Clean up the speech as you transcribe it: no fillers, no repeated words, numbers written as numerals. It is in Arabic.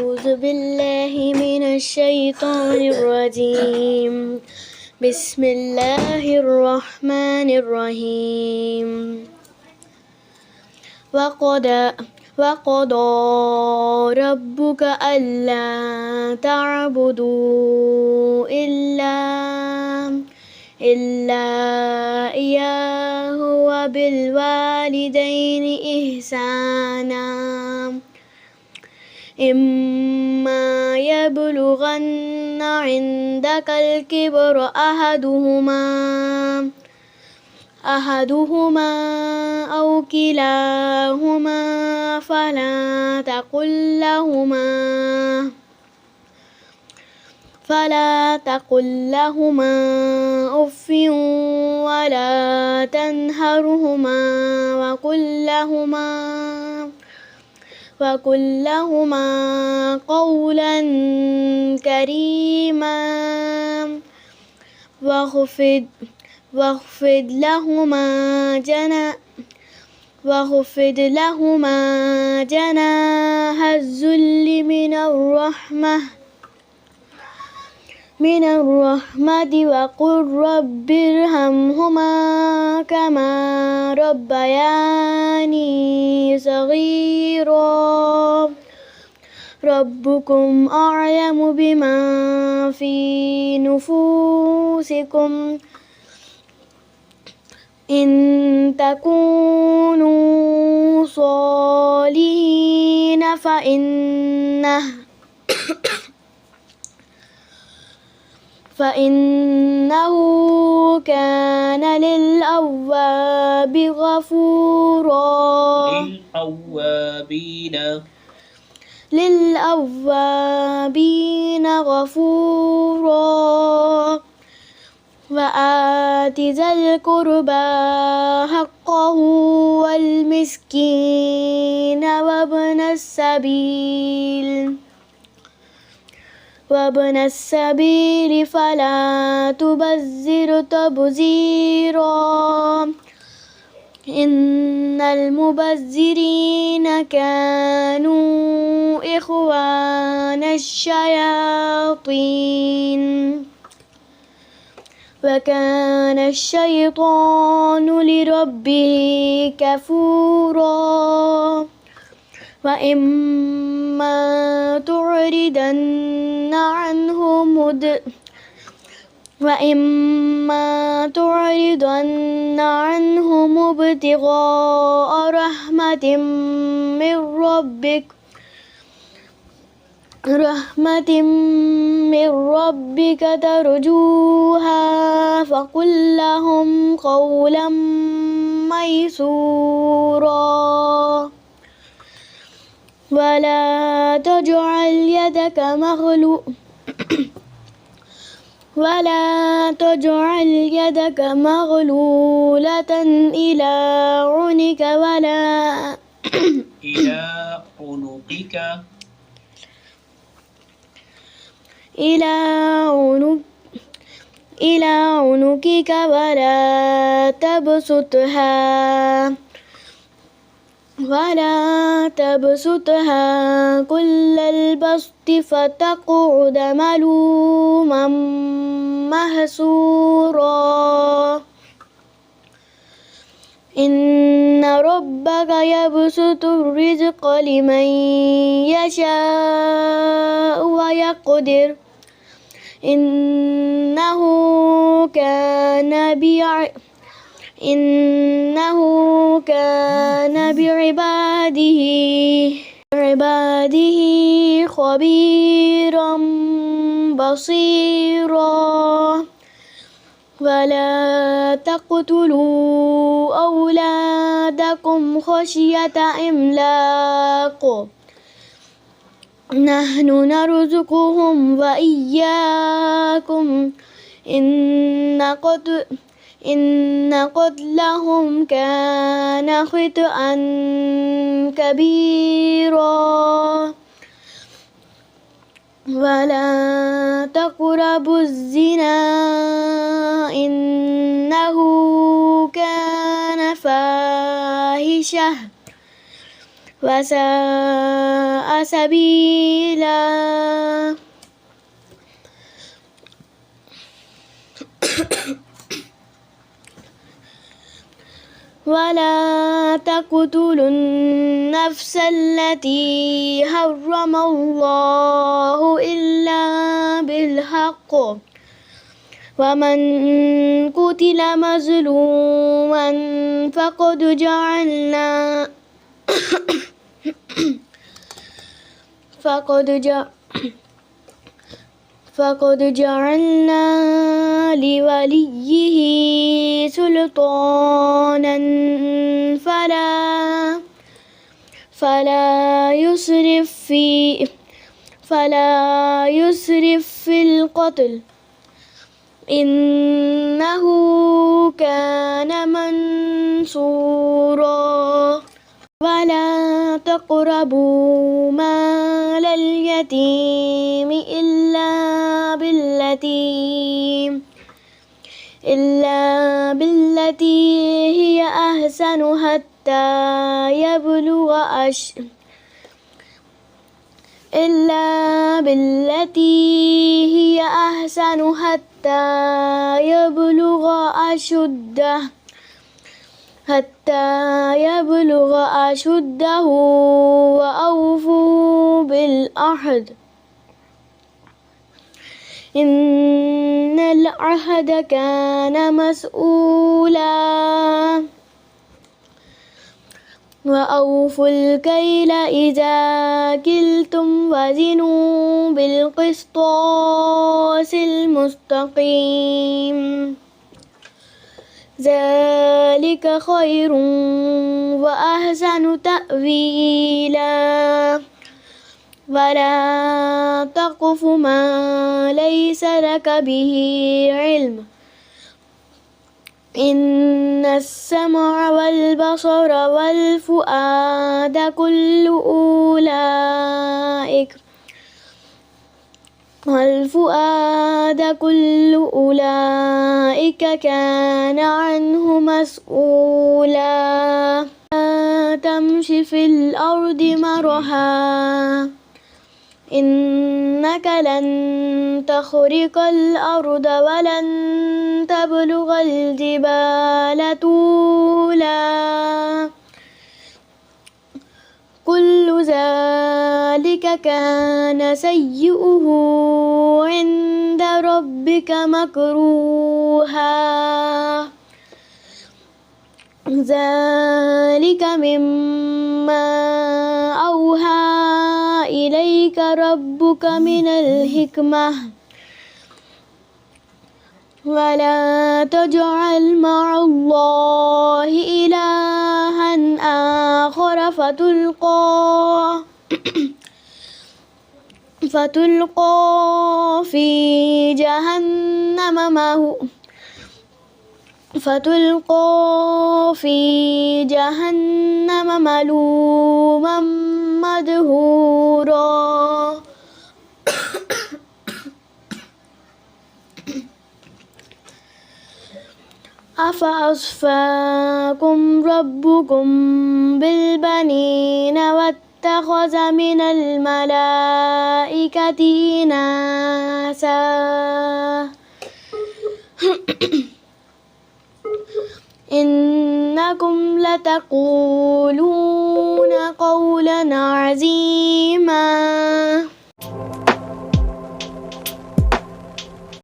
أعوذ بالله من الشيطان الرجيم. بسم الله الرحمن الرحيم. وقضى ربك ألا تعبدوا إلا إياه وبالوالدين إحسانا إما يبلغن عندك الكبر أحدهما أو كلاهما فلا تقل لهما أف ولا تنهرهما وقل لهما قولا كريما واخفض لهما جناح الذل من الرحمة وقل رب ارحمهما كما ربياني صغيرا ربكم أعلم بما في نفوسكم إن تكونوا صالحين فإنه كان للأوابين غفورا وآت ذا القربى حقه والمسكين وابن السبيل فلا تبذر تبذيرا إن المبذرين كانوا إخوان الشياطين وكان الشيطان لربه كفورا وإما تعرضن عنهم ابتغاء رحمة من ربك ترجوها فقل لهم قولا ميسورا ولا تجعل يدك مغلولة إلى عنقك ولا تبسطها كل البسط فتقعد ملوما محسورا إن ربك يبسط الرزق لمن يشاء ويقدر إنه كان بعباده خبيرا بصيرا ولا تقتلوا أولادكم خشية إملاق نحن نرزقهم وإياكم إن قتلهم كان خطأ كبيرا ولا تقربوا الزنا إنه كان فاحشة وساء سبيلا. ولا تقتلوا النفس التي حرم الله إلا بالحق ومن قتل مظلوما فقد جعلنا لوليه سلطانا فلا يسرف في القتل إنه كان منصورا. ولا تقربوا مال اليتيم إلا بالتي هي أحسن حتى يبلغ أشده وأوفوا بالعهد إن العهد كان مسؤولا. وأوفوا الكيل إذا كلتم وزنوا بالقسطاس المستقيم ذلك خير وأحسن تأويلا. ولا تقف ما ليس لك به علم إن السمع والبصر والفؤاد كل أولئك كان عنه مسؤولا. لا تمش في الأرض مرحا إنك لن تخرق الأرض ولن تبلغ الجبال طولا كل ذلك كان سيئه عند ربك مكروها. ذلك مما أوحى إليك ربك من الحكمة ولا تجعل مع الله إلها آخر فتلقى في جهنم ملوما مدحورا. أفأصفاكم ربكم بالبنين واتخذ من الملائكة إناثا إنكم لتقولون قولا عظيما.